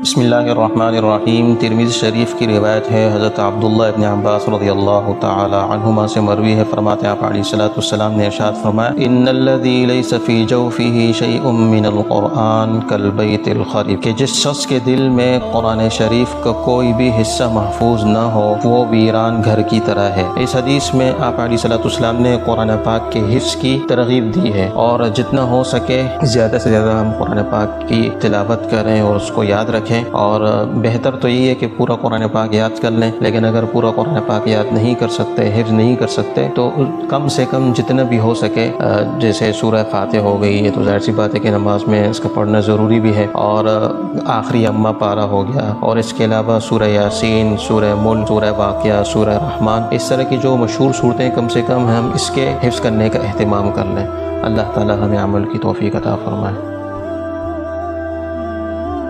بسم اللہ الرحمن الرحیم۔ ترمذی شریف کی روایت ہے، حضرت عبداللہ ابن عباس رضی اللہ تعالی عنہما سے مروی ہے، فرماتے ہیں آپ علیہ الصلوۃ والسلام نے ارشاد فرمایا، ان الذی لیس فی جوفہ شیء من القرآن کالبیت الخرب، کہ جس شخص کے دل میں قرآن شریف کا کوئی بھی حصہ محفوظ نہ ہو وہ ویران گھر کی طرح ہے۔ اس حدیث میں آپ علیہ الصلوۃ والسلام نے قرآن پاک کے حفظ کی ترغیب دی ہے، اور جتنا ہو سکے زیادہ سے زیادہ ہم قرآن پاک کی تلاوت کریں اور اس کو یاد رکھیں، اور بہتر تو یہ ہے کہ پورا قرآن پاک یاد کر لیں، لیکن اگر پورا قرآن پاک یاد نہیں کر سکتے، حفظ نہیں کر سکتے، تو کم سے کم جتنا بھی ہو سکے، جیسے سورہ فاتحہ ہو گئی، یہ تو ظاہر سی بات ہے کہ نماز میں اس کا پڑھنا ضروری بھی ہے، اور آخری اما پارہ ہو گیا، اور اس کے علاوہ سورہ یاسین، سورہ ملک، سورہ واقعہ، سورہ رحمان، اس طرح کی جو مشہور صورتیں کم سے کم ہم اس کے حفظ کرنے کا اہتمام کر لیں۔ اللہ تعالی ہمیں عمل کی توفیق عطا فرمائے۔